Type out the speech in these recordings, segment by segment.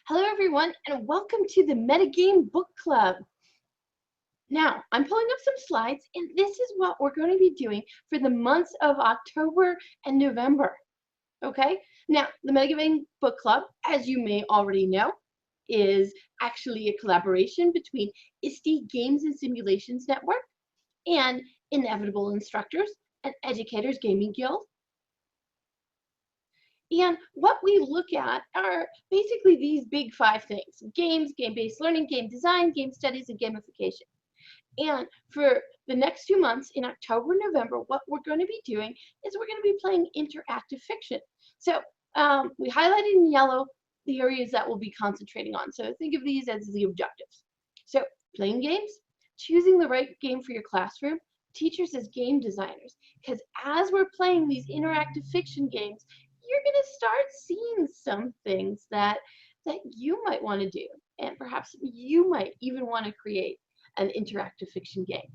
Hello everyone and welcome to the Metagame Book Club. Now, I'm pulling up some slides and this is what we're going to be doing for the months of October and November. Okay? Now, the Metagame Book Club, as you may already know, is actually a collaboration between ISTE Games and Simulations Network and Inevitable Instructors and Educators Gaming Guild. And what we look at are basically these big 5 things: games, game-based learning, game design, game studies, and gamification. And for the next 2 months, in October and November, what we're going to be doing is we're going to be playing interactive fiction. So we highlighted in yellow the areas that we'll be concentrating on. So think of these as the objectives. So playing games, choosing the right game for your classroom, teachers as game designers. Because as we're playing these interactive fiction games, you're going to start seeing some things that you might want to do, and perhaps you might even want to create an interactive fiction game.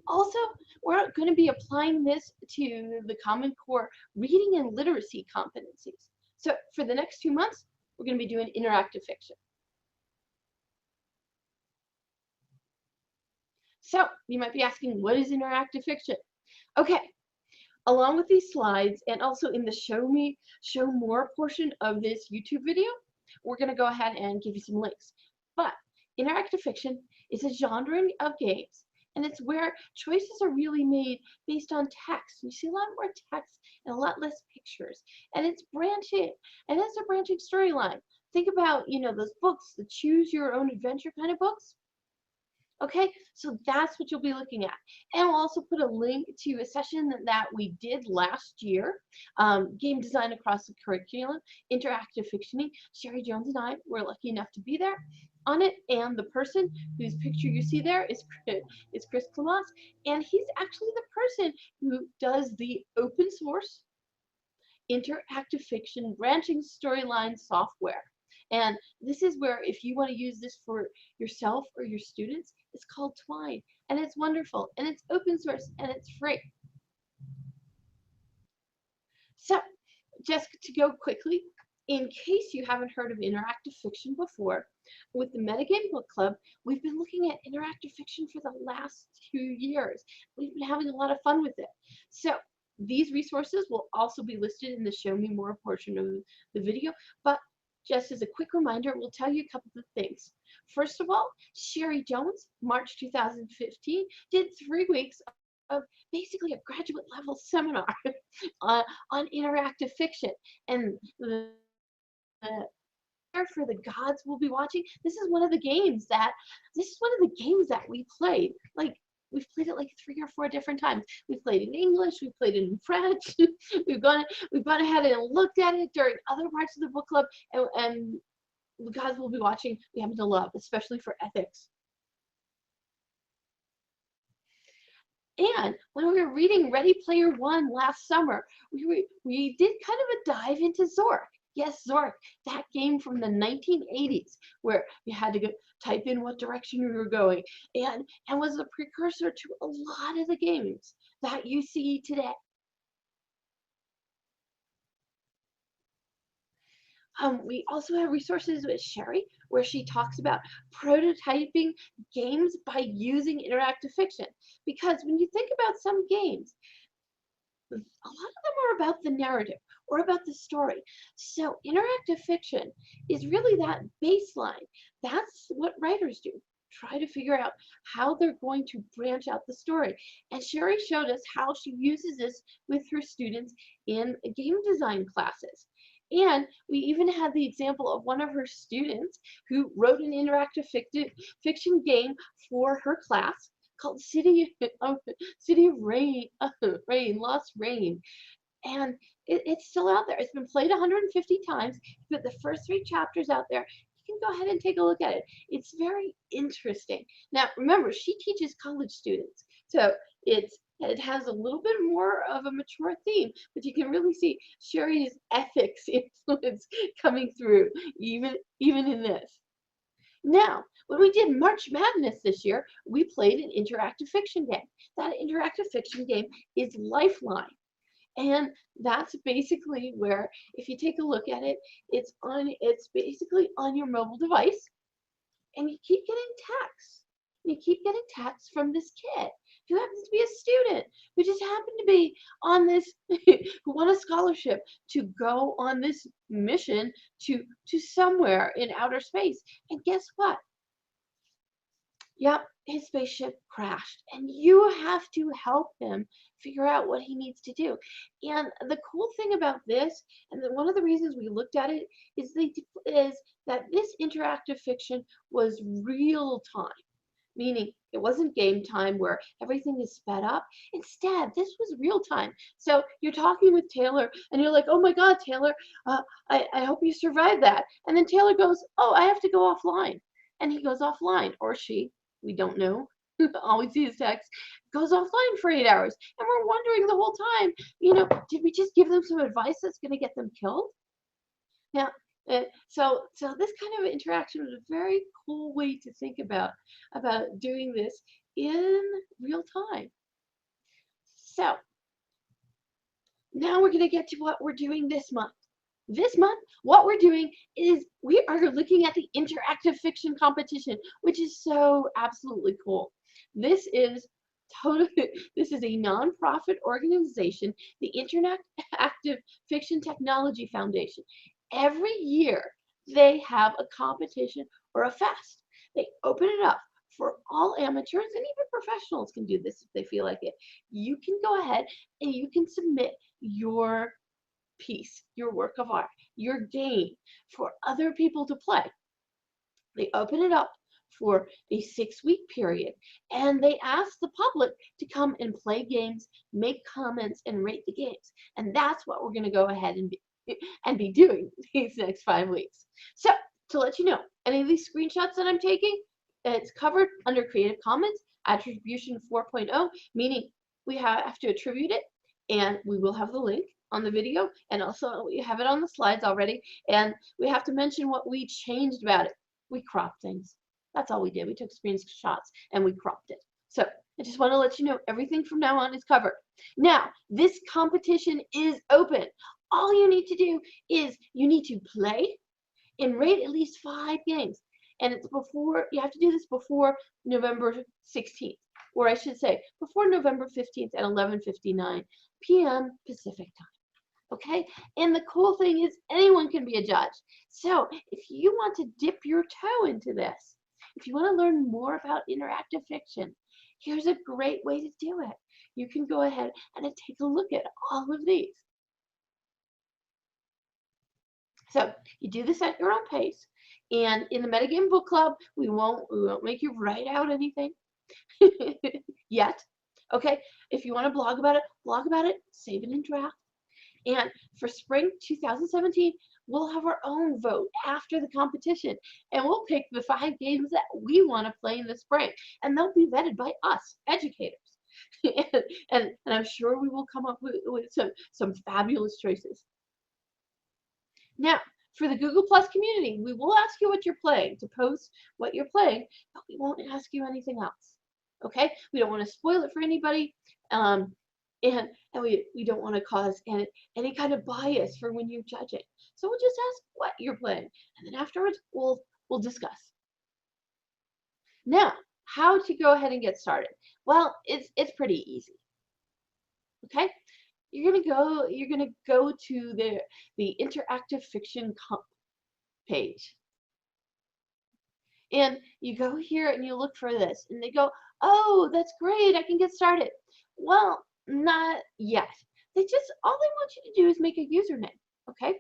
Also, we're going to be applying this to the Common Core reading and literacy competencies. So for the next 2 months, we're going to be doing interactive fiction. So you might be asking, what is interactive fiction? Okay. Along with these slides and also in the show more portion of this YouTube video, we're going to go ahead and give you some links. But interactive fiction is a genre of games, and it's where choices are really made based on text. You see a lot more text and a lot less pictures, and it's branching, and it's a branching storyline. Think about, those books, the choose your own adventure kind of books. Okay, so that's what you'll be looking at. And we'll also put a link to a session that we did last year, game design across the curriculum, interactive fictioning. Sherry Jones and I were lucky enough to be there on it, and the person whose picture you see there is Chris Clements, and he's actually the person who does the open source interactive fiction branching storyline software. And this is where, if you want to use this for yourself or your students, it's called Twine, and it's wonderful, and it's open source, and it's free. So, just to go quickly, in case you haven't heard of interactive fiction before, with the Metagame Book Club, we've been looking at interactive fiction for the last 2 years. We've been having a lot of fun with it. So, these resources will also be listed in the Show Me More portion of the video, but just as a quick reminder, we'll tell you a couple of things. First of all, Sherry Jones, March 2015, did 3 weeks of basically a graduate level seminar on interactive fiction. And for the gods we'll be watching, this is one of the games that we played. Like, we've played it like 3 or 4 different times. We've played it in English, we've played it in French, we've gone ahead and looked at it during other parts of the book club, and the gods we'll be watching we happen to love, especially for ethics. And when we were reading Ready Player One last summer, we did kind of a dive into Zork. Yes, Zork, that game from the 1980s, where you had to type in what direction you were going, and was a precursor to a lot of the games that you see today. We also have resources with Sherry, where she talks about prototyping games by using interactive fiction. Because when you think about some games, a lot of them are about the narrative or about the story. So interactive fiction is really that baseline. That's what writers do. Try to figure out how they're going to branch out the story. And Sherry showed us how she uses this with her students in game design classes. And we even had the example of one of her students who wrote an interactive fiction game for her class called City of Rain, Lost Rain. And it's still out there. It's been played 150 times, but the first 3 chapters out there, you can go ahead and take a look at it. It's very interesting. Now, remember, she teaches college students, so it has a little bit more of a mature theme, but you can really see Sherry's ethics influence coming through, even in this. Now, when we did March Madness this year, we played an interactive fiction game. That interactive fiction game is Lifeline. And that's basically where, if you take a look at it, it's basically on your mobile device, and you keep getting texts. You keep getting texts from this kid who happens to be a student who just happened to be on this, who won a scholarship to go on this mission to somewhere in outer space. And guess what? Yep, his spaceship crashed, and you have to help him figure out what he needs to do. And the cool thing about this, and one of the reasons we looked at it, is that this interactive fiction was real time, meaning it wasn't game time where everything is sped up. Instead, this was real time. So you're talking with Taylor, and you're like, "Oh my God, Taylor, I hope you survived that." And then Taylor goes, "Oh, I have to go offline," and he goes offline, or she. We don't know. All we see is text. Goes offline for 8 hours. And we're wondering the whole time, did we just give them some advice that's going to get them killed? Now, so this kind of interaction was a very cool way to think about doing this in real time. So now we're going to get to what we're doing this month. This month, what we're doing is we are looking at the interactive fiction competition, which is so absolutely cool. This is this is a nonprofit organization, the Interactive Fiction Technology Foundation. Every year, they have a competition or a fest. They open it up for all amateurs, and even professionals can do this if they feel like it. You can go ahead and you can submit your piece, your work of art, your game for other people to play. They open it up for a 6-week period, and they ask the public to come and play games, make comments, and rate the games. And that's what we're going to go ahead and be doing these next 5 weeks. So to let you know, any of these screenshots that I'm taking, it's covered under Creative Commons Attribution 4.0, meaning we have to attribute it, and we will have the link on the video, and also we have it on the slides already, and we have to mention what we changed about it. We cropped things. That's all we did. We took screenshots and we cropped it. So I just want to let you know everything from now on is covered. Now, this competition is open. All you need to do is you need to play and rate at least 5 games. And it's before, you have to do this before November 16th, or I should say before November 15th at 11:59 p.m. Pacific time. Okay, and the cool thing is anyone can be a judge. So if you want to dip your toe into this, if you want to learn more about interactive fiction, here's a great way to do it. You can go ahead and take a look at all of these. So you do this at your own pace, and in the Metagame Book Club, we won't make you write out anything yet. Okay, if you want to blog about it, save it in draft. And for spring 2017, we'll have our own vote after the competition, and we'll pick the 5 games that we want to play in the spring, and they'll be vetted by us, educators. and I'm sure we will come up with some fabulous choices. Now, for the Google Plus community, we will ask you what you're playing, to post what you're playing, but we won't ask you anything else. Okay? We don't want to spoil it for anybody. And we don't want to cause any kind of bias for when you judge it. So we'll just ask what you're playing, and then afterwards we'll discuss. Now, how to go ahead and get started? Well, it's pretty easy. Okay, you're gonna go to the interactive fiction comp page, and you go here and you look for this, and they go, "Oh, that's great! I can get started." Well, not yet. All they want you to do is make a username, okay?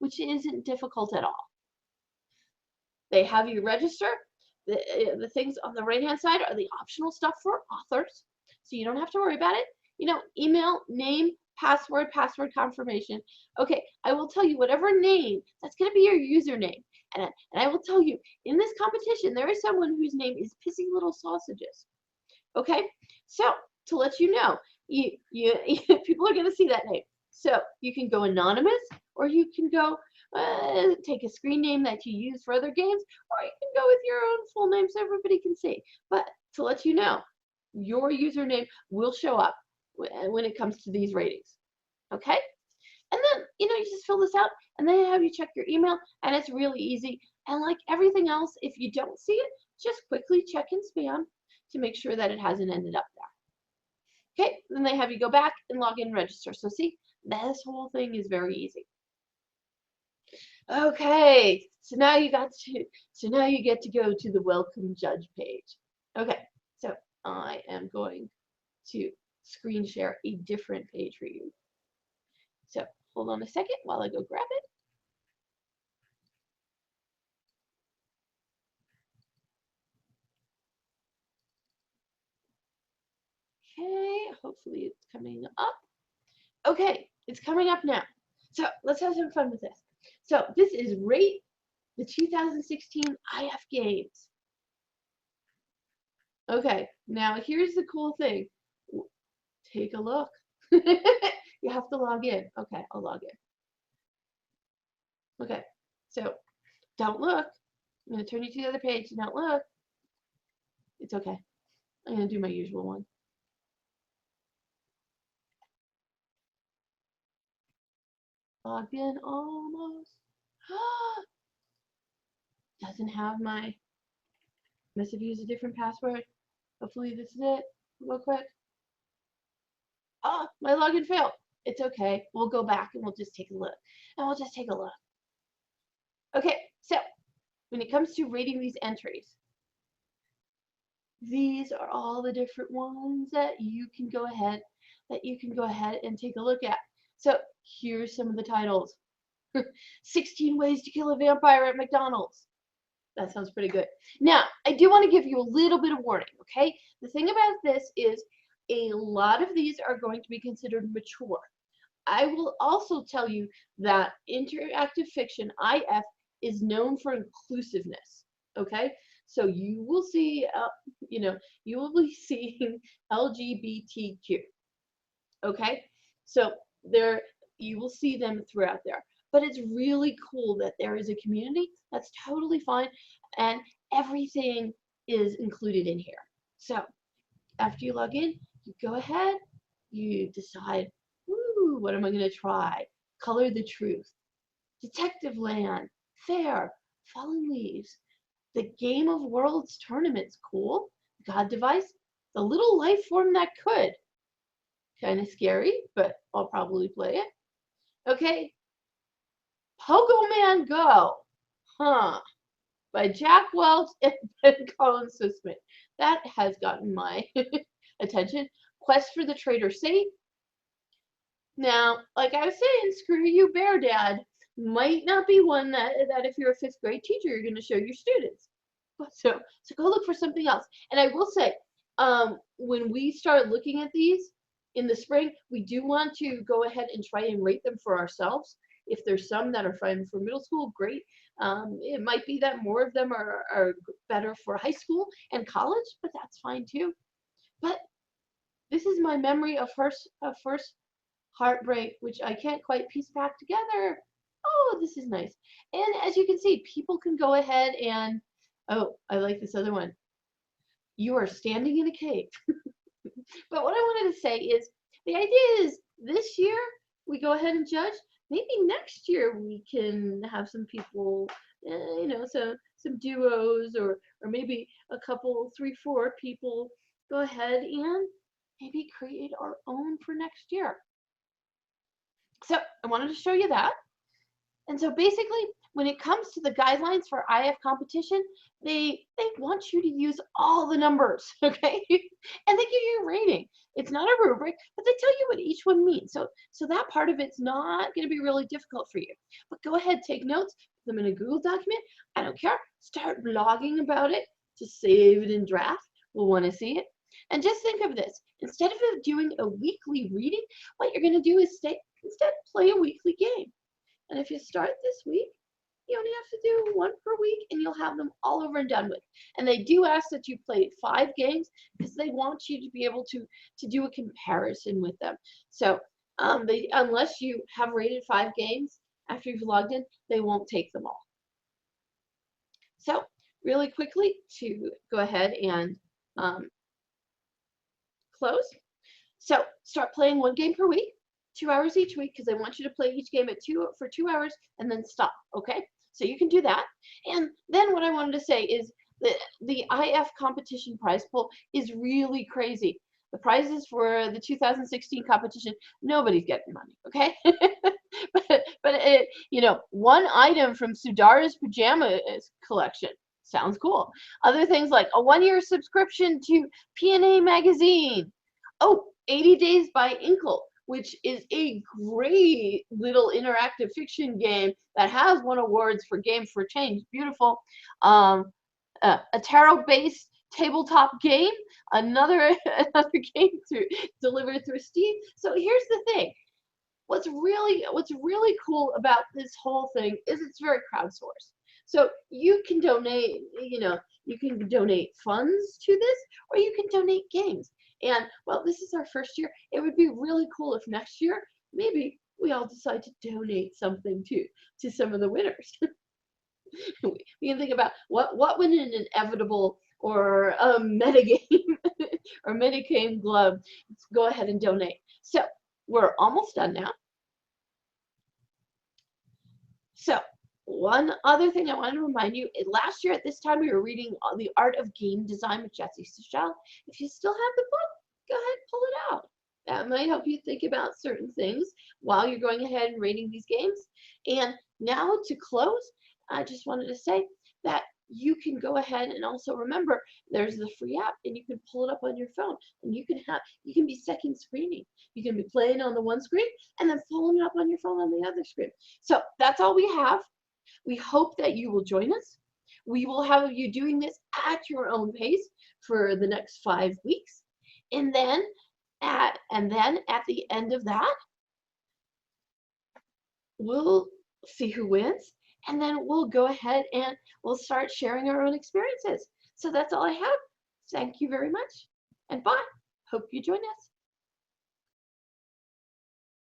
Which isn't difficult at all. They have you register. The things on the right-hand side are the optional stuff for authors, so you don't have to worry about it. Email, name, password confirmation. Okay, I will tell you whatever name, that's going to be your username. And I will tell you, in this competition, there is someone whose name is Pissy Little Sausages. Okay, so to let you know, people are going to see that name. So you can go anonymous, or you can go take a screen name that you use for other games, or you can go with your own full name so everybody can see. But to let you know, your username will show up when it comes to these ratings. Okay? And then, you just fill this out, and then have you check your email, and it's really easy. And like everything else, if you don't see it, just quickly check in spam to make sure that it hasn't ended up there. Okay, then they have you go back and log in and register. So see, this whole thing is very easy. Okay, so now you get to go to the welcome judge page. Okay, so I am going to screen share a different page for you. So hold on a second while I go grab it. Okay, hopefully it's coming up. Okay, it's coming up now. So let's have some fun with this. So this is Rate the 2016 IF Games. Okay, now here's the cool thing. Take a look. You have to log in. Okay, I'll log in. Okay, so don't look. I'm going to turn you to the other page. Don't look. It's okay. I'm going to do my usual one. Logged in almost. Doesn't have my, must have used a different password. Hopefully this is it. Real quick. Oh, my login failed. It's okay. We'll go back and we'll just take a look. And we'll just take a look. Okay, so when it comes to rating these entries, these are all the different ones that you can go ahead and take a look at. So here's some of the titles. 16 Ways to Kill a Vampire at McDonald's. That sounds pretty good. Now, I do want to give you a little bit of warning, okay? The thing about this is a lot of these are going to be considered mature. I will also tell you that interactive fiction, IF, is known for inclusiveness, okay? So you will see, you will be seeing LGBTQ, okay? So you will see them throughout there. But it's really cool that there is a community. That's totally fine, and everything is included in here. So after you log in, you go ahead, you decide, ooh, what am I going to try? Color the Truth, Detective Land, Fair, Fallen Leaves, The Game of Worlds Tournament's cool, God Device, The Little Life Form That Could. Kind of scary, but I'll probably play it. Okay, Pogo Man Go, by Jack Welch and Ben Collins Smith. That has gotten my attention. Quest for the Traitor Saint. Now, like I was saying, Screw You Bear Dad might not be one that if you're a 5th grade teacher, you're going to show your students. So go look for something else. And I will say, when we start looking at these in the spring, we do want to go ahead and try and rate them for ourselves. If there's some that are fine for middle school, great. It might be that more of them are better for high school and college, but that's fine too. But this is my memory of first heartbreak, which I can't quite piece back together. Oh, this is nice. And as you can see, people can go ahead and, oh, I like this other one. You are standing in a cave. But what I wanted to say is, the idea is this year we go ahead and judge. Maybe next year we can have some people, some duos or maybe a couple, 3, 4 people go ahead and maybe create our own for next year. So I wanted to show you that. And so basically, when it comes to the guidelines for IF competition, they want you to use all the numbers, okay? And they give you a rating. It's not a rubric, but they tell you what each one means. So that part of it's not going to be really difficult for you. But go ahead, take notes, put them in a Google document. I don't care. Start blogging about it. Just save it in draft. We'll want to see it. And just think of this. Instead of doing a weekly reading, what you're going to do is instead play a weekly game. And if you start this week, you only have to do 1 per week and you'll have them all over and done with. And they do ask that you play 5 games because they want you to be able to do a comparison with them. So unless you have rated 5 games after you've logged in, they won't take them all. So really quickly to go ahead and close. So start playing 1 game per week. 2 hours each week because I want you to play each game for 2 hours and then stop. Okay, so you can do that. And then what I wanted to say is the IF competition prize pool is really crazy. The prizes for the 2016 competition, nobody's getting money, okay? but it, one item from Sudara's pajamas collection sounds cool. Other things like a 1-year subscription to P&A magazine. Oh, 80 Days by Inkle, which is a great little interactive fiction game that has won awards for Game for Change. Beautiful. A tarot-based tabletop game, another game delivered through Steam. So here's the thing. What's really cool about this whole thing is it's very crowdsourced. So you can donate, you can donate funds to this, or you can donate games. And well, this is our first year. It would be really cool if next year maybe we all decide to donate something to some of the winners. We can think about what would an inevitable or a metagame or metagame glove go ahead and donate. So we're almost done now. So one other thing I wanted to remind you, last year at this time we were reading The Art of Game Design with Jesse Sichel. If you still have the book, go ahead and pull it out. That might help you think about certain things while you're going ahead and rating these games. And now to close, I just wanted to say that you can go ahead and also remember there's the free app and you can pull it up on your phone and you can be second screening. You can be playing on the one screen and then pulling it up on your phone on the other screen. So that's all we have. We hope that you will join us. We will have you doing this at your own pace for the next 5 weeks. And then at the end of that, we'll see who wins. And then we'll go ahead and we'll start sharing our own experiences. So that's all I have. Thank you very much. And bye. Hope you join us.